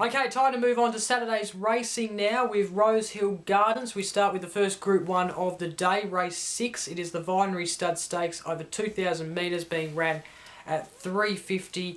Okay, time to move on to Saturday's racing now with Rosehill Gardens. We start with the first Group 1 of the day, race 6. It is the Vinery Stud Stakes over 2,000 metres being ran at 3:50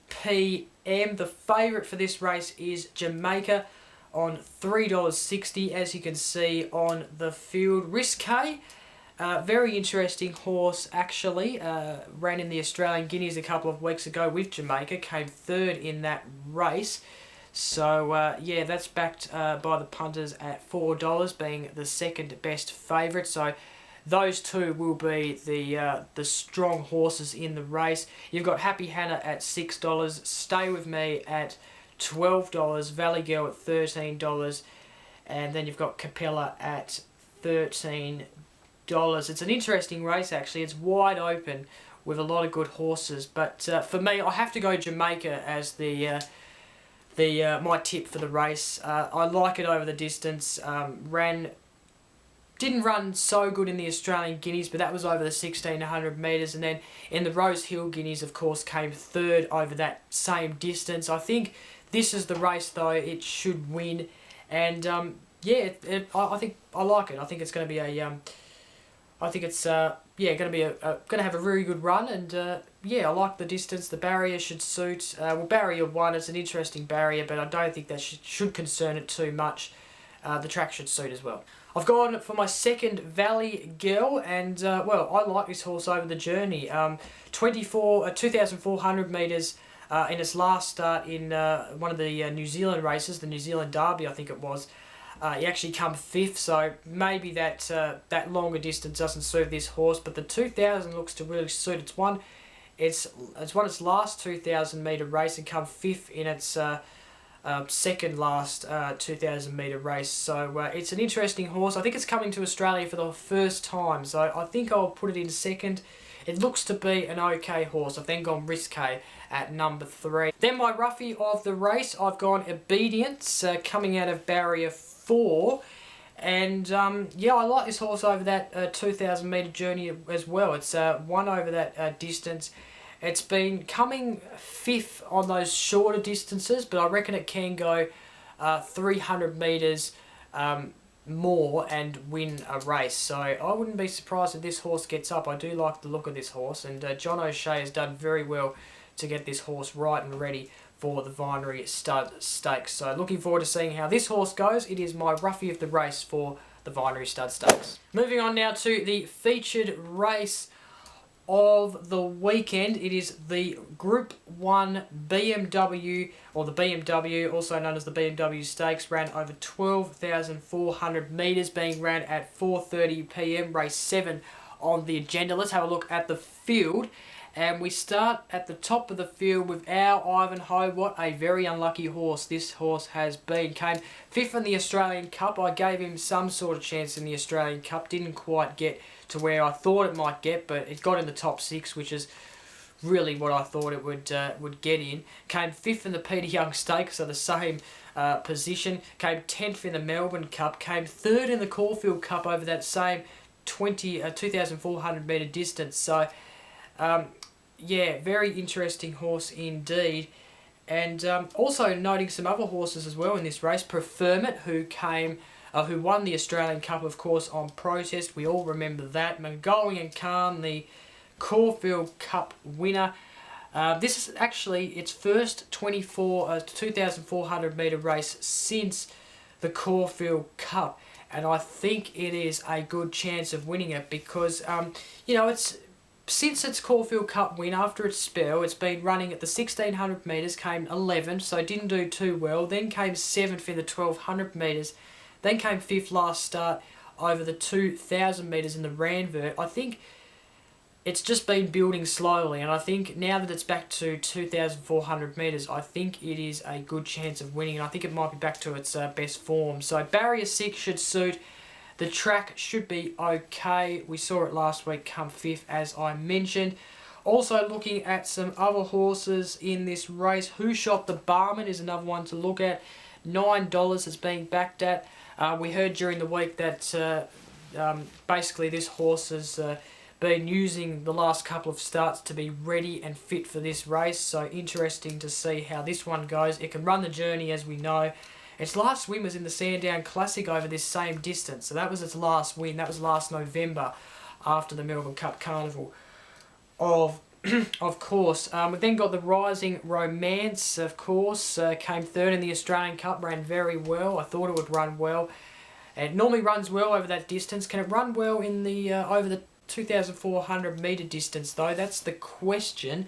p.m. The favourite for this race is Jamaica on $3.60, as you can see on the field. Risque, very interesting horse actually, ran in the Australian Guineas a couple of weeks ago with Jamaica, came third in that race. So yeah, that's backed by the punters at $4, being the second best favourite. So those two will be the strong horses in the race. You've got Happy Hannah at $6, Stay With Me at $12, Valley Girl at $13, and then you've got Capella at $13. It's an interesting race actually. It's wide open with a lot of good horses, but for me, I have to go Jamaica as my tip for the race. I like it over the distance. Didn't run so good in the Australian Guineas, but that was over the 1,600 metres, and then in the Rosehill Guineas, of course, came third over that same distance. I think this is the race though; it should win, and yeah, I think I like it. I think it's going to be a I think it's yeah, going to have a really good run, and yeah, I like the distance. The barrier should suit. Well, barrier 1, it's an interesting barrier, but I don't think that should concern it too much. The track should suit as well. I've gone for my second Valley Girl, and well, I like this horse over the journey. 2,400 metres in its last start in one of the New Zealand races, the New Zealand Derby, I think it was. He actually come 5th, so maybe that longer distance doesn't suit this horse, but the 2,000 looks to really suit. It's won its last 2,000 metre race and come 5th in its second last 2,000 metre race. So it's an interesting horse. I think it's coming to Australia for the first time, so I think I'll put it in second. It looks to be an okay horse. I've then gone Risque at number 3. Then my roughie of the race, I've gone Obedience, coming out of barrier 4. And yeah, I like this horse over that 2,000 metre journey as well. It's won over that distance. It's been coming 5th on those shorter distances, but I reckon it can go 300 metres more and win a race. So I wouldn't be surprised if this horse gets up. I do like the look of this horse, and John O'Shea has done very well to get this horse right and ready for the Vinery Stud Stakes. So looking forward to seeing how this horse goes. It is my roughie of the race for the Vinery Stud Stakes. Moving on now to the featured race of the weekend. It is the Group 1 BMW, or the BMW, also known as the BMW Stakes, ran over 12,400 metres, being ran at 4:30 p.m, race 7 on the agenda. Let's have a look at the field. And we start at the top of the field with our Ivanhoe. What a very unlucky horse this horse has been. Came 5th in the Australian Cup. I gave him some sort of chance in the Australian Cup. Didn't quite get to where I thought it might get, but it got in the top 6, which is really what I thought it would get in. Came 5th in the Peter Young Stakes, so the same position. Came 10th in the Melbourne Cup. Came 3rd in the Caulfield Cup over that same 2,400 metre distance. So yeah, very interesting horse indeed. And also noting some other horses as well in this race. Preferment, who won the Australian Cup, of course, on protest. We all remember that. Mongoling and Khan, the Caulfield Cup winner. This is actually its first 2,400 metre race since the Caulfield Cup. And I think it is a good chance of winning it because, you know, since its Caulfield Cup win, after its spell, it's been running at the 1,600 metres, came 11th, so didn't do too well. Then came 7th in the 1,200 metres. Then came 5th last start over the 2,000 metres in the Ranvert. I think it's just been building slowly, and I think now that it's back to 2,400 metres, I think it is a good chance of winning, and I think it might be back to its best form. So barrier 6 should suit. The track should be okay. We saw it last week come 5th, as I mentioned. Also looking at some other horses in this race. Who Shot the Barman is another one to look at. $9 is being backed at. We heard during the week that basically this horse has been using the last couple of starts to be ready and fit for this race. So interesting to see how this one goes. It can run the journey, as we know. Its last win was in the Sandown Classic over this same distance. So that was its last win. That was last November after the Melbourne Cup Carnival. Of course. We've then got the Rising Romance, of course. Came third in the Australian Cup, ran very well. I thought it would run well. It normally runs well over that distance. Can it run well in the over the 2,400 metre distance though? That's the question.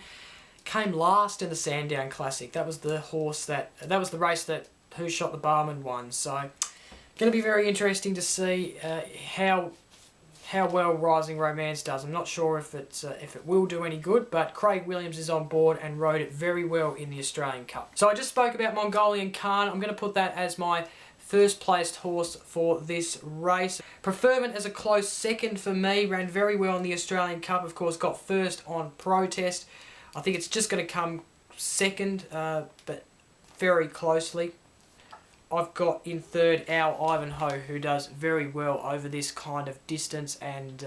Came last in the Sandown Classic. That was the horse that was the race that Who Shot the Barman won. So going to be very interesting to see how well Rising Romance does. I'm not sure if it will do any good, but Craig Williams is on board and rode it very well in the Australian Cup. So I just spoke about Mongolian Khan. I'm going to put that as my first placed horse for this race. Preferment as a close second for me. Ran very well in the Australian Cup. Of course, got first on protest. I think it's just going to come second, but very closely. I've got in third our Ivanhoe, who does very well over this kind of distance, and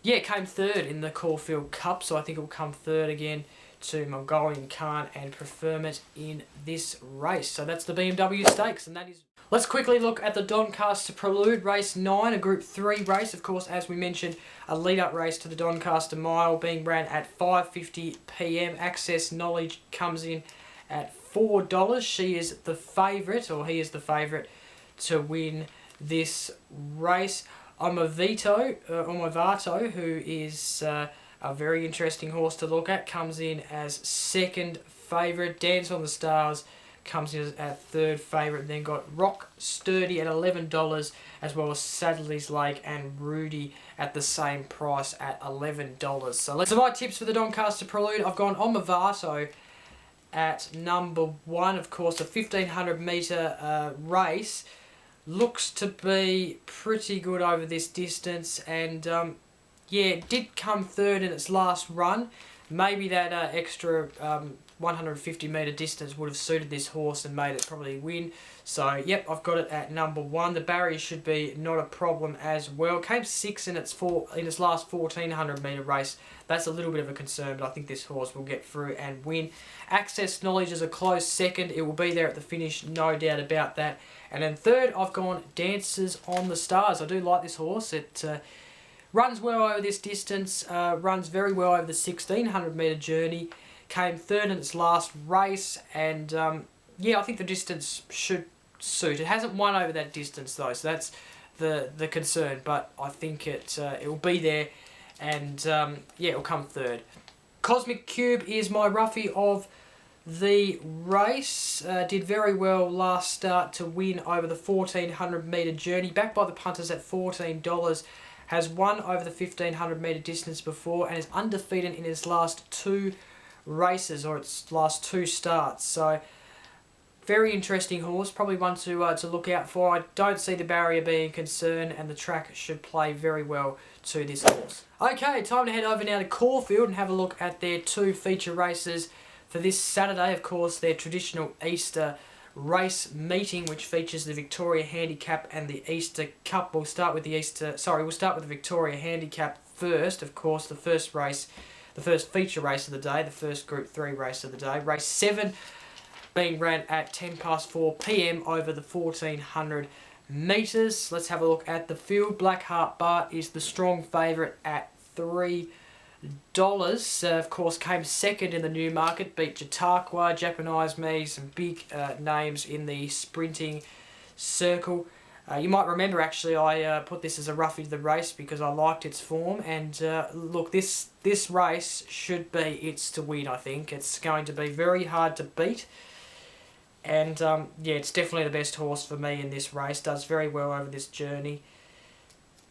yeah, came third in the Caulfield Cup, so I think it will come third again to Mongolian Khan and Preferment in this race. So that's the BMW Stakes, and that is... Let's quickly look at the Doncaster Prelude, race 9, a Group 3 race. Of course, as we mentioned, a lead-up race to the Doncaster Mile being ran at 5:50 p.m. Access Knowledge comes in at $4. She is the favourite, or he is the favourite, to win this race. Vato, who is a very interesting horse to look at, comes in as second favourite. Dance on the Stars comes in at third favourite. Then got Rock Sturdy at $11, as well as Sadler's Lake and Rudy at the same price at $11. So my tips for the Doncaster Prelude. I've gone Vato at number 1. Of course, a 1,500 metre race. Looks to be pretty good over this distance, and yeah, it did come third in its last run. Maybe that extra 150 metre distance would have suited this horse and made it probably win. So, yep, I've got it at number 1. The barrier should be not a problem as well. Came 6th in its last 1,400 metre race. That's a little bit of a concern, but I think this horse will get through and win. Access Knowledge is a close second. It will be there at the finish, no doubt about that. And then third, I've gone Dancers on the Stars. I do like this horse. It runs well over this distance, runs very well over the 1,600 metre journey. Came third in its last race, and yeah, I think the distance should suit. It hasn't won over that distance though, so that's the concern. But I think it will be there, and yeah, it'll come third. Cosmic Cube is my roughie of the race. Did very well last start to win over the 1,400 metre journey. Backed by the punters at $14. Has won over the 1,500 metre distance before, and is undefeated in its last 2 races, or its last 2 starts. So very interesting horse, probably one to look out for. I don't see the barrier being a concern, and the track should play very well to this horse. Okay, time to head over now to Caulfield and have a look at their 2 feature races for this Saturday. Of course, their traditional Easter race meeting, which features the Victoria Handicap and the Easter Cup. We'll start with the Victoria Handicap first. Of course, the first race, the first feature race of the day, the first Group 3 race of the day. Race 7 being ran at 4 p.m. over the 1,400 metres. Let's have a look at the field. Blackheart Bart is the strong favourite at $3. Of course, came second in the Newmarket, beat Chautauqua, Japanese Me, some big names in the sprinting circle. You might remember, actually, I put this as a roughie to the race because I liked its form. And look, this race should be its to win, I think. It's going to be very hard to beat. And yeah, it's definitely the best horse for me in this race. Does very well over this journey.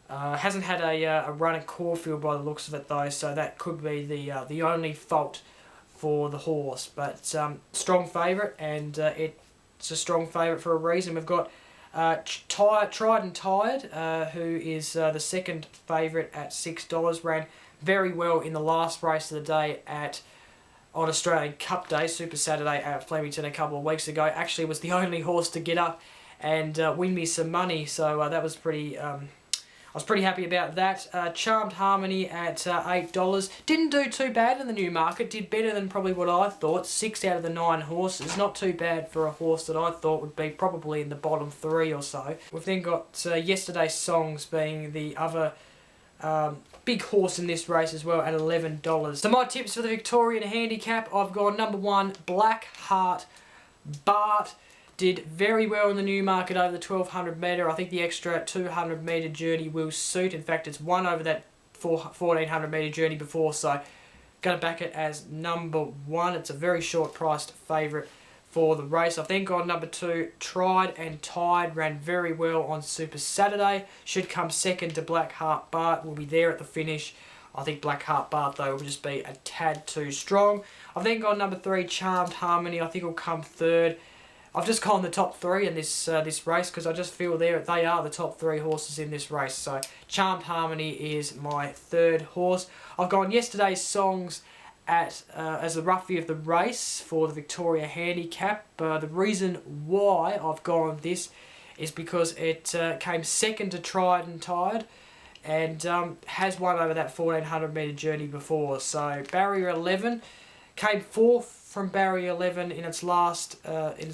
Hasn't had a run at Caulfield by the looks of it though, so that could be the only fault for the horse. But strong favourite, and it's a strong favourite for a reason. We've got Tried and Tired, who is the second favourite at $6. Ran very well in the last race of the day on Australian Cup Day, Super Saturday at Flemington a couple of weeks ago. Actually was the only horse to get up and win me some money, so that was pretty... I was pretty happy about that. Charmed Harmony at $8. Didn't do too bad in the new market. Did better than probably what I thought. 6 out of the 9 horses. Not too bad for a horse that I thought would be probably in the bottom 3 or so. We've then got Yesterday's Songs being the other big horse in this race as well at $11. So my tips for the Victorian Handicap, I've got number 1, Black Heart Bart. Did very well in the new market over the 1200 metre. I think the extra 200 metre journey will suit. In fact, it's won over that 1400 metre journey before, so going to back it as number 1. It's a very short priced favourite for the race. I've then got number 2, Tried and Tied. Ran very well on Super Saturday. Should come second to Black Heart Bart. Will be there at the finish. I think Black Heart Bart, though, will just be a tad too strong. I've then got number 3, Charmed Harmony. I think will come third. I've just gone the top 3 in this race because I just feel they are the top 3 horses in this race. So Charmed Harmony is my third horse. I've gone Yesterday's Songs at as the roughie of the race for the Victoria Handicap. The reason why I've gone this is because it came second to Tried and Tied and has won over that 1400 metre journey before. So barrier 11, came 4th from barrier 11 in its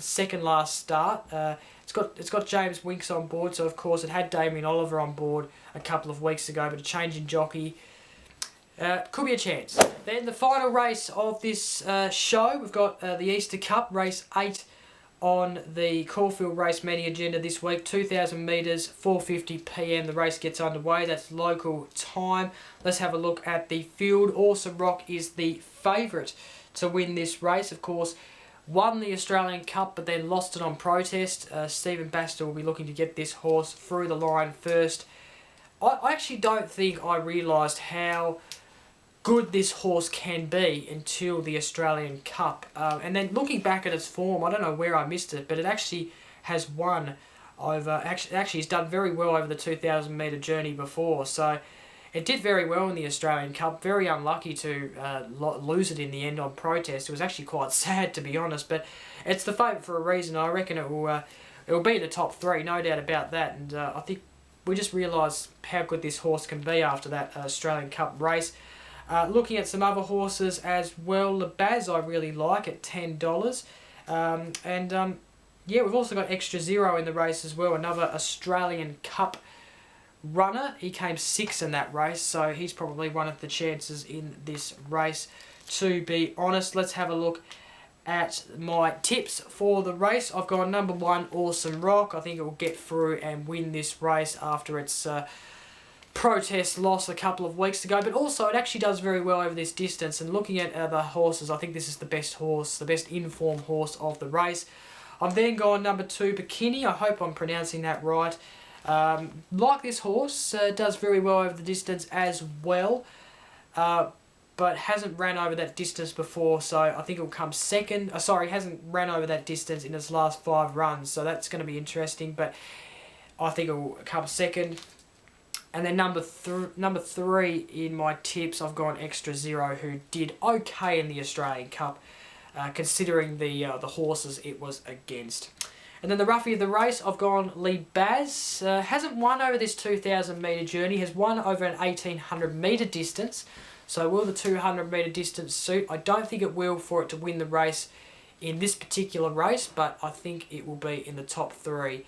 second last start. It's got James Winks on board, so of course it had Damien Oliver on board a couple of weeks ago, but a change in jockey could be a chance. Then the final race of this show, we've got the Easter Cup, race 8 on the Caulfield race meeting agenda this week. 2,000 metres, 4:50 PM. The race gets underway. That's local time. Let's have a look at the field. Awesome Rock is the favourite to win this race. Of course, won the Australian Cup but then lost it on protest. Stephen Baxter will be looking to get this horse through the line first. I actually don't think I realised how good this horse can be until the Australian Cup. And then looking back at its form, I don't know where I missed it, but it actually has won over... Actually, it's done very well over the 2,000 metre journey before, so... It did very well in the Australian Cup. Very unlucky to lose it in the end on protest. It was actually quite sad, to be honest. But it's the favourite for a reason. I reckon it will be in the top 3, no doubt about that. And I think we just realised how good this horse can be after that Australian Cup race. Looking at some other horses as well. The Baz I really like at $10. Yeah, we've also got Extra Zero in the race as well. Another Australian Cup runner. He came 6th in that race, so he's probably one of the chances in this race, to be honest. Let's have a look at my tips for the race. I've got number 1, Awesome Rock. I think it will get through and win this race after its protest loss a couple of weeks ago, but also it actually does very well over this distance. And looking at the horses, I think this is the best horse, the best informed horse of the race. I've then gone number 2, Bikini. I hope I'm pronouncing that right. Like this horse, does very well over the distance as well, but hasn't ran over that distance before, so I think it will come second. Sorry, hasn't ran over that distance in its last 5 runs, so that's going to be interesting, but I think it will come second. And then number 3 in my tips, I've gone Extra Zero, who did okay in the Australian Cup, considering the horses it was against. And then the roughie of the race, I've gone Lee Baz. Hasn't won over this 2,000 metre journey. Has won over an 1,800 metre distance. So will the 200 metre distance suit? I don't think it will for it to win the race in this particular race, but I think it will be in the top 3.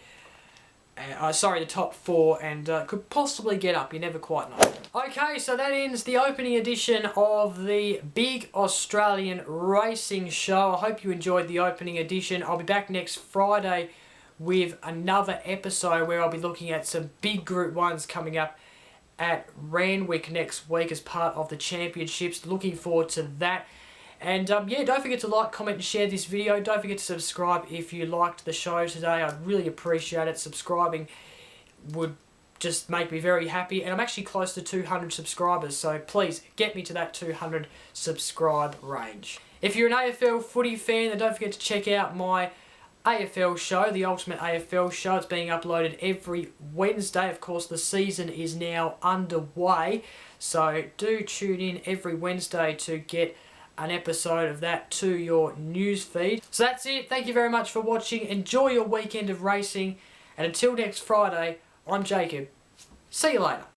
The top 4, and could possibly get up. You never quite know. Okay, so that ends the opening edition of the Big Australian Racing Show. I hope you enjoyed the opening edition. I'll be back next Friday with another episode where I'll be looking at some big Group 1s coming up at Randwick next week as part of the championships. Looking forward to that. And yeah, don't forget to like, comment and share this video. Don't forget to subscribe if you liked the show today. I'd really appreciate it. Subscribing would just make me very happy. And I'm actually close to 200 subscribers, so please get me to that 200 subscribe range. If you're an AFL footy fan, then don't forget to check out my AFL show, the Ultimate AFL Show. It's being uploaded every Wednesday. Of course, the season is now underway, so do tune in every Wednesday to get an episode of that to your news feed. So that's it. Thank you very much for watching. Enjoy your weekend of racing. And until next Friday, I'm Jacob. See you later.